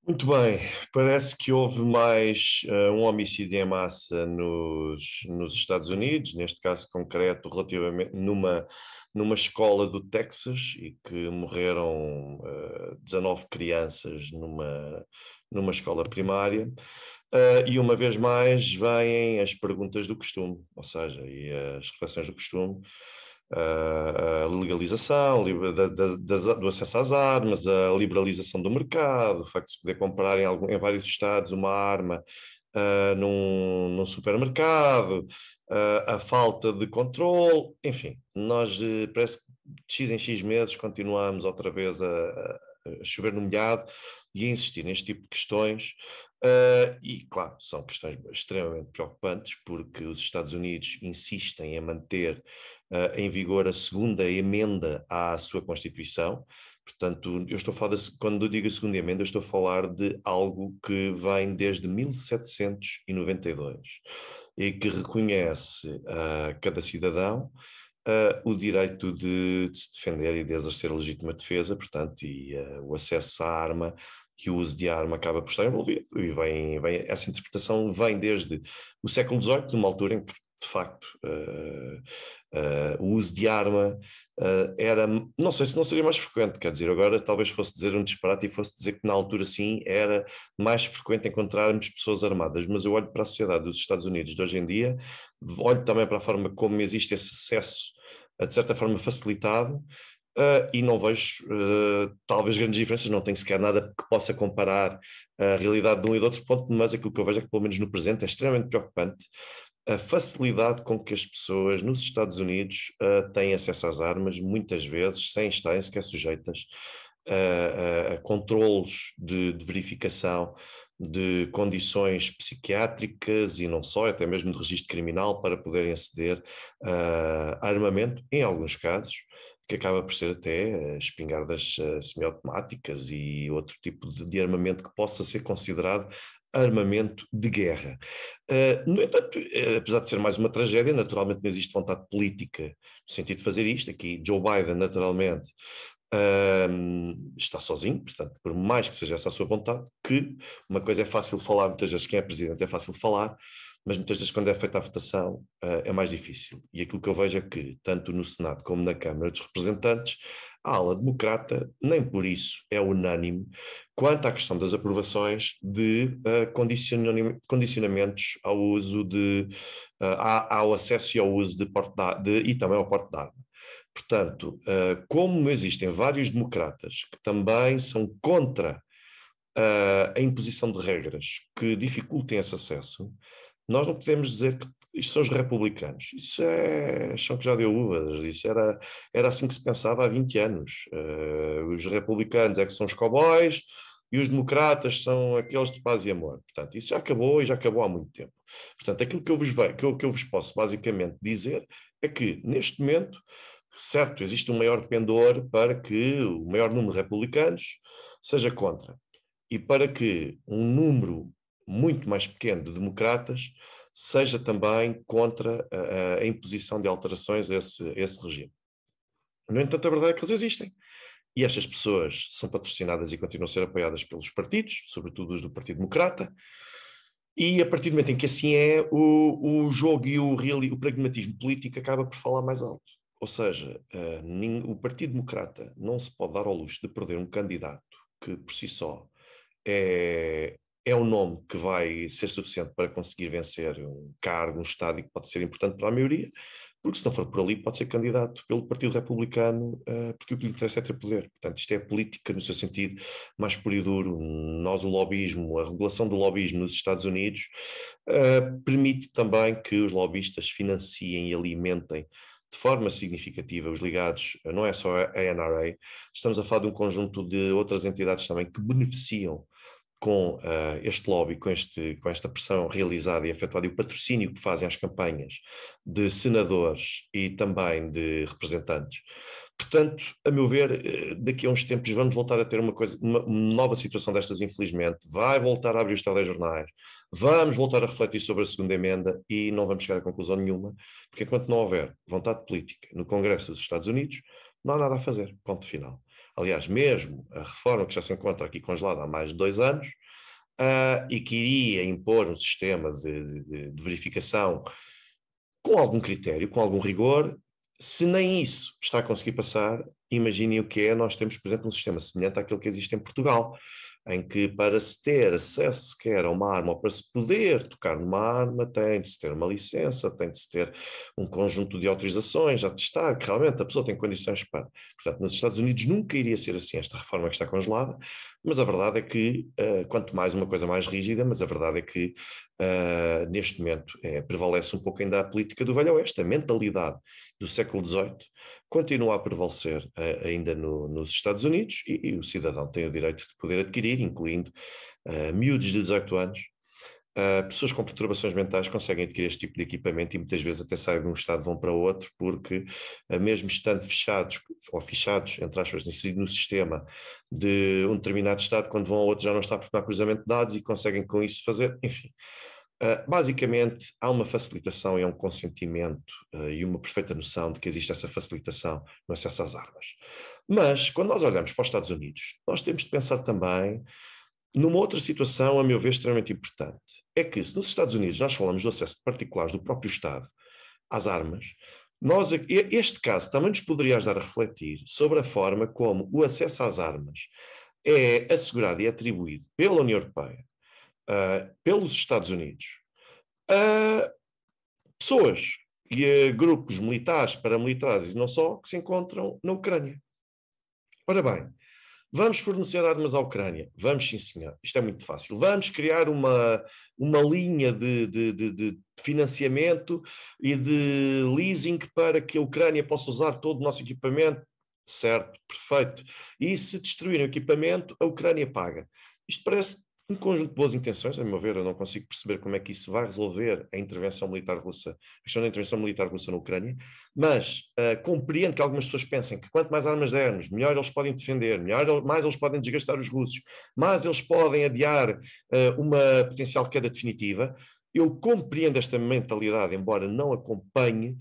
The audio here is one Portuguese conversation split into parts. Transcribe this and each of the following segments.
Muito bem, parece que houve mais um homicídio em massa nos Estados Unidos, neste caso concreto, relativamente numa escola do Texas, e que morreram 19 crianças numa escola primária. E uma vez mais vêm as perguntas do costume, ou seja, e as reflexões do costume, a legalização do acesso às armas, a liberalização do mercado, o facto de se poder comprar em vários estados uma arma num supermercado, a falta de controle, enfim, nós parece que de X em X meses continuamos outra vez a chover no molhado e a insistir neste tipo de questões. E, claro, são questões extremamente preocupantes, porque os Estados Unidos insistem em manter em vigor a segunda emenda à sua Constituição. Portanto, eu estou a falar quando eu digo a segunda emenda, eu estou a falar de algo que vem desde 1792 e que reconhece a cada cidadão o direito de se defender e de exercer a legítima defesa, portanto, e o acesso à arma e o uso de arma acaba por estar envolvido. E essa interpretação vem desde o século XVIII, numa altura em que, de facto, o uso de arma era, não sei se não seria mais frequente, quer dizer, agora talvez fosse dizer um disparate e fosse dizer que na altura sim era mais frequente encontrarmos pessoas armadas, mas eu olho para a sociedade dos Estados Unidos de hoje em dia, olho também para a forma como existe esse acesso, de certa forma facilitado, e não vejo talvez grandes diferenças, não tenho sequer nada que possa comparar a realidade de um e do outro ponto, mas aquilo que eu vejo é que pelo menos no presente é extremamente preocupante a facilidade com que as pessoas nos Estados Unidos têm acesso às armas, muitas vezes sem estarem sequer sujeitas a controlos de verificação de condições psiquiátricas e não só, até mesmo de registro criminal, para poderem aceder a armamento, em alguns casos, que acaba por ser até espingardas semiautomáticas e outro tipo de armamento que possa ser considerado armamento de guerra. No entanto, apesar de ser mais uma tragédia, naturalmente não existe vontade política no sentido de fazer isto. Aqui, Joe Biden, naturalmente, está sozinho, portanto, por mais que seja essa a sua vontade, que uma coisa é fácil falar, muitas vezes quem é presidente é fácil falar, mas muitas vezes quando é feita a votação é mais difícil. E aquilo que eu vejo é que, tanto no Senado como na Câmara dos Representantes, a ala democrata, nem por isso é unânime quanto à questão das aprovações de condicionamentos ao uso ao acesso e ao uso de e também ao porte de arma. Portanto, como existem vários democratas que também são contra a imposição de regras que dificultem esse acesso, nós não podemos dizer que isto são os republicanos. Isso é chão que já deu uvas. Isso era assim que se pensava há 20 anos. Os republicanos é que são os cowboys e os democratas são aqueles de paz e amor. Portanto, isso já acabou e já acabou há muito tempo. Portanto, aquilo que eu vos posso basicamente dizer é que, neste momento, certo, existe um maior pendor para que o maior número de republicanos seja contra e para que um número muito mais pequeno de democratas seja também contra a imposição de alterações a esse regime. No entanto, a verdade é que eles existem. E estas pessoas são patrocinadas e continuam a ser apoiadas pelos partidos, sobretudo os do Partido Democrata, e a partir do momento em que assim é, o jogo e o pragmatismo político acaba por falar mais alto. Ou seja, o Partido Democrata não se pode dar ao luxo de perder um candidato que, por si só, é um nome que vai ser suficiente para conseguir vencer um cargo, um estado que pode ser importante para a maioria, porque se não for por ali pode ser candidato pelo Partido Republicano, porque o que lhe interessa é ter poder. Portanto, isto é política no seu sentido mais puro e duro. Nós, o lobismo, a regulação do lobismo nos Estados Unidos permite também que os lobistas financiem e alimentem de forma significativa os ligados, não é só a NRA, estamos a falar de um conjunto de outras entidades também que beneficiam com este lobby, com esta pressão realizada e efetuada e o patrocínio que fazem às campanhas de senadores e também de representantes. Portanto, a meu ver, daqui a uns tempos vamos voltar a ter uma nova situação destas, infelizmente, vai voltar a abrir os telejornais, vamos voltar a refletir sobre a segunda emenda e não vamos chegar a conclusão nenhuma, porque enquanto não houver vontade política no Congresso dos Estados Unidos, não há nada a fazer, ponto final. aliás, mesmo a reforma que já se encontra aqui congelada há mais de 2 anos, e que iria impor um sistema de verificação com algum critério, com algum rigor. Se nem isso está a conseguir passar, imaginem o que é, nós temos, por exemplo, um sistema semelhante àquele que existe em Portugal, em que para se ter acesso sequer a uma arma, ou para se poder tocar numa arma, tem de se ter uma licença, tem de se ter um conjunto de autorizações, a testar que realmente a pessoa tem condições para. Portanto, nos Estados Unidos nunca iria ser assim esta reforma que está congelada, mas a verdade é que, quanto mais uma coisa mais rígida, mas a verdade é que neste momento prevalece um pouco ainda a política do Velho Oeste, a mentalidade do século XVIII continua a prevalecer ainda nos Estados Unidos e o cidadão tem o direito de poder adquirir, incluindo miúdos de 18 anos. Pessoas com perturbações mentais conseguem adquirir este tipo de equipamento e muitas vezes até saem de um estado e vão para outro, porque mesmo estando fechados, ou fichados, entre aspas, inseridos no sistema de um determinado estado, quando vão a outro já não está porque não há cruzamento de dados e conseguem com isso fazer, enfim. Basicamente, há uma facilitação e um consentimento e uma perfeita noção de que existe essa facilitação no acesso às armas. Mas, quando nós olhamos para os Estados Unidos, nós temos de pensar também numa outra situação, a meu ver, extremamente importante. É que, se nos Estados Unidos nós falamos do acesso de particulares do próprio Estado às armas, este caso também nos poderia ajudar a refletir sobre a forma como o acesso às armas é assegurado e atribuído pela União Europeia, pelos Estados Unidos, a pessoas e a grupos militares, paramilitares e não só, que se encontram na Ucrânia. Ora bem, vamos fornecer armas à Ucrânia? Vamos, sim, senhor. Isto é muito fácil. Vamos criar uma linha de financiamento e de leasing para que a Ucrânia possa usar todo o nosso equipamento? Certo, perfeito. E se destruírem o equipamento, a Ucrânia paga. Isto parece um conjunto de boas intenções, a meu ver. Eu não consigo perceber como é que isso vai resolver a intervenção militar russa, a questão da intervenção militar russa na Ucrânia, mas compreendo que algumas pessoas pensem que quanto mais armas dermos, melhor eles podem defender, mais eles podem desgastar os russos, mais eles podem adiar uma potencial queda definitiva. Eu compreendo esta mentalidade, embora não acompanhe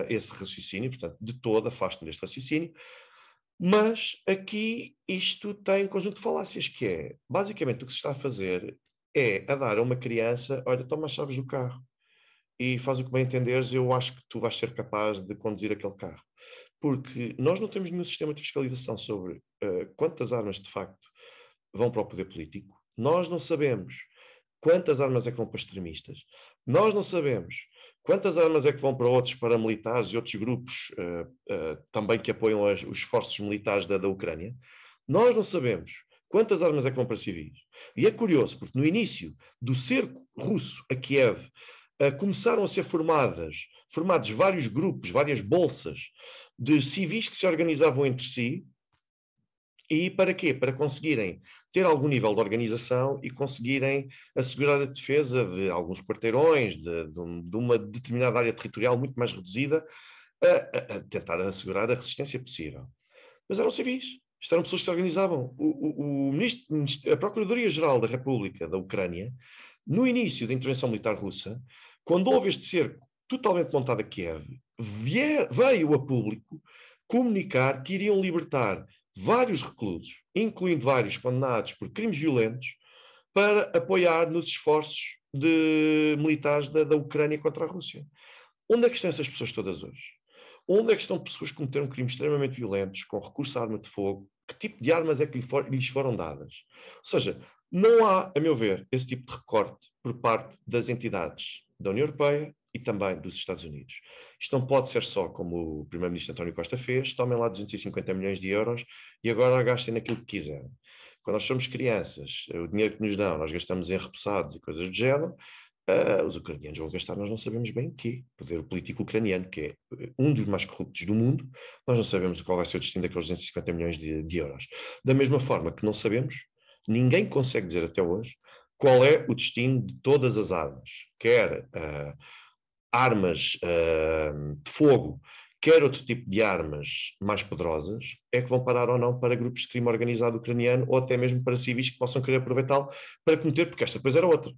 esse raciocínio, portanto, de todo afasto-me deste raciocínio. Mas aqui isto tem um conjunto de falácias, que é, basicamente o que se está a fazer é a dar a uma criança, olha, toma as chaves do carro e faz o que bem entenderes, eu acho que tu vais ser capaz de conduzir aquele carro. Porque nós não temos nenhum sistema de fiscalização sobre quantas armas de facto vão para o poder político. Nós não sabemos quantas armas é que vão para extremistas. Nós não sabemos quantas armas é que vão para outros paramilitares e outros grupos também que apoiam os esforços militares da Ucrânia. Nós não sabemos quantas armas é que vão para civis. E é curioso, porque no início do cerco russo a Kiev, começaram a ser formados vários grupos, várias bolsas de civis que se organizavam entre si. E para quê? Para conseguirem ter algum nível de organização e conseguirem assegurar a defesa de alguns quarteirões, de uma determinada área territorial muito mais reduzida, a tentar assegurar a resistência possível. Mas eram civis, isto eram pessoas que se organizavam. A Procuradoria-Geral da República da Ucrânia, no início da intervenção militar russa, quando houve este cerco totalmente montado a Kiev, veio a público comunicar que iriam libertar vários reclusos, incluindo vários condenados por crimes violentos, para apoiar nos esforços militares da Ucrânia contra a Rússia. Onde é que estão essas pessoas todas hoje? Onde é que estão pessoas que cometeram crimes extremamente violentos, com recurso à arma de fogo? Que tipo de armas é que lhes foram dadas? Ou seja, não há, a meu ver, esse tipo de recorte por parte das entidades da União Europeia e também dos Estados Unidos. Isto não pode ser só como o primeiro-ministro António Costa fez, tomem lá 250 milhões de euros e agora gastem naquilo que quiserem. Quando nós somos crianças, o dinheiro que nos dão, nós gastamos em repousados e coisas do género, os ucranianos vão gastar, nós não sabemos bem o quê. O poder político ucraniano, que é um dos mais corruptos do mundo, nós não sabemos qual vai ser o destino daqueles 250 milhões de euros. Da mesma forma que não sabemos, ninguém consegue dizer até hoje, qual é o destino de todas as armas, quer armas de fogo, quer outro tipo de armas mais poderosas, é que vão parar ou não para grupos de crime organizado ucraniano ou até mesmo para civis que possam querer aproveitá-lo para cometer, porque esta depois era outra.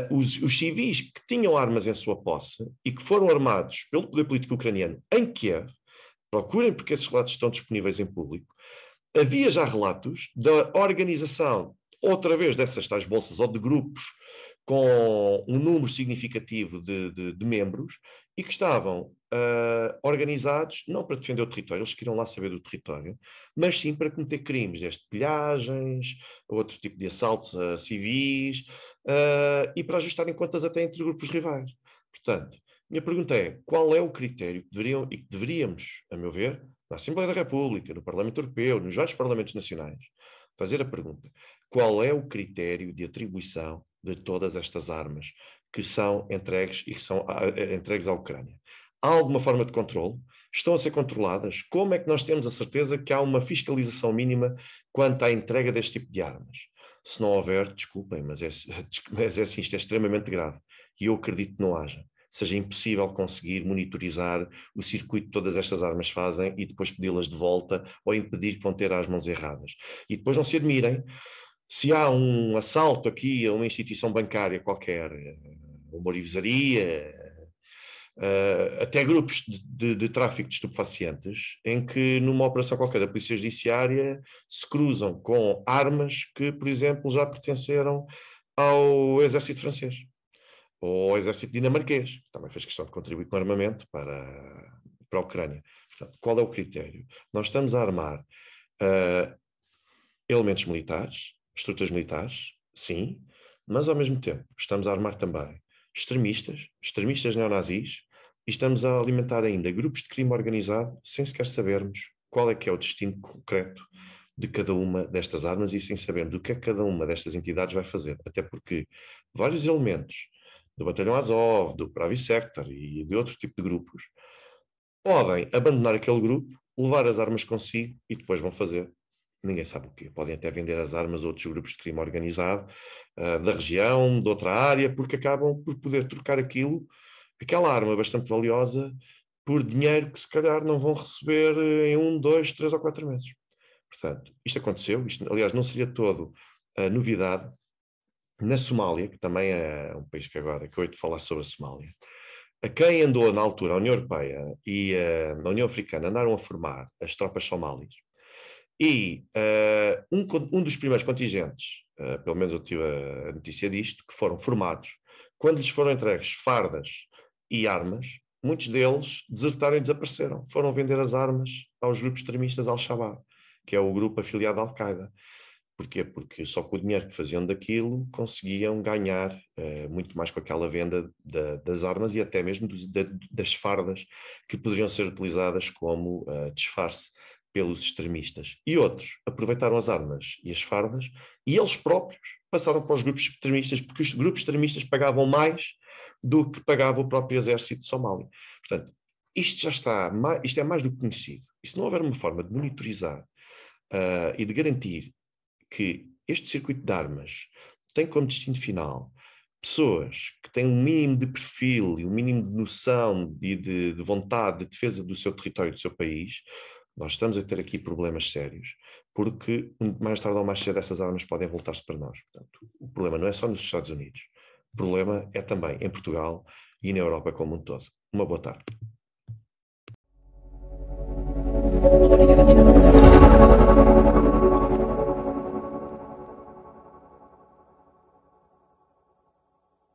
Os civis que tinham armas em sua posse e que foram armados pelo poder político ucraniano em Kiev, procurem porque esses relatos estão disponíveis em público, havia já relatos da organização, outra vez dessas tais bolsas ou de grupos com um número significativo de membros e que estavam organizados não para defender o território, eles queriam lá saber do território, mas sim para cometer crimes, desde pilhagens, outro tipo de assaltos a civis e para ajustarem contas até entre grupos rivais. Portanto, minha pergunta é, qual é o critério que deveriam e que deveríamos, a meu ver, na Assembleia da República, no Parlamento Europeu, nos vários Parlamentos Nacionais, fazer a pergunta, qual é o critério de atribuição de todas estas armas que são entregues e que são entregues à Ucrânia? Há alguma forma de controle? Estão a ser controladas? Como é que nós temos a certeza que há uma fiscalização mínima quanto à entrega deste tipo de armas? Se não houver, desculpem, mas é assim, isto é extremamente grave. E eu acredito que não haja. Seja impossível conseguir monitorizar o circuito que todas estas armas fazem e depois pedi-las de volta ou impedir que vão ter as mãos erradas. E depois não se admirem se há um assalto aqui a uma instituição bancária qualquer, uma orivesaria, até grupos de tráfico de estupefacientes, em que numa operação qualquer da Polícia Judiciária se cruzam com armas que, por exemplo, já pertenceram ao exército francês ou ao exército dinamarquês, que também fez questão de contribuir com armamento para a Ucrânia. Portanto, qual é o critério? Nós estamos a armar elementos militares, estruturas militares, sim, mas ao mesmo tempo estamos a armar também extremistas neonazis, e estamos a alimentar ainda grupos de crime organizado sem sequer sabermos qual é que é o destino concreto de cada uma destas armas e sem sabermos o que é que cada uma destas entidades vai fazer. Até porque vários elementos do Batalhão Azov, do Pravi Sector e de outro tipo de grupos podem abandonar aquele grupo, levar as armas consigo e depois vão fazer ninguém sabe o quê. Podem até vender as armas a outros grupos de crime organizado da região, de outra área, porque acabam por poder trocar aquela arma bastante valiosa, por dinheiro que se calhar não vão receber em 1, 2, 3 ou 4 meses. Portanto, isto aconteceu, isto aliás não seria todo novidade. Na Somália, que também é um país que agora acabei de falar sobre a Somália, a quem andou na altura, a União Europeia e a União Africana andaram a formar as tropas somálias. E um dos primeiros contingentes, pelo menos eu tive a notícia disto, que foram formados, quando lhes foram entregues fardas e armas, muitos deles desertaram e desapareceram. Foram vender as armas aos grupos extremistas Al-Shabaab, que é o grupo afiliado à Al-Qaeda. Porquê? Porque só com o dinheiro que faziam daquilo conseguiam ganhar muito mais com aquela venda das armas e até mesmo das fardas que poderiam ser utilizadas como disfarce pelos extremistas. E outros aproveitaram as armas e as fardas e eles próprios passaram para os grupos extremistas, porque os grupos extremistas pagavam mais do que pagava o próprio exército somali. Portanto, isto é mais do que conhecido. E se não houver uma forma de monitorizar e de garantir que este circuito de armas tem como destino final pessoas que têm um mínimo de perfil e um mínimo de noção e de vontade de defesa do seu território, do seu país, nós estamos a ter aqui problemas sérios, porque mais tarde ou mais cedo essas armas podem voltar-se para nós. Portanto, o problema não é só nos Estados Unidos, o problema é também em Portugal e na Europa como um todo. Uma boa tarde.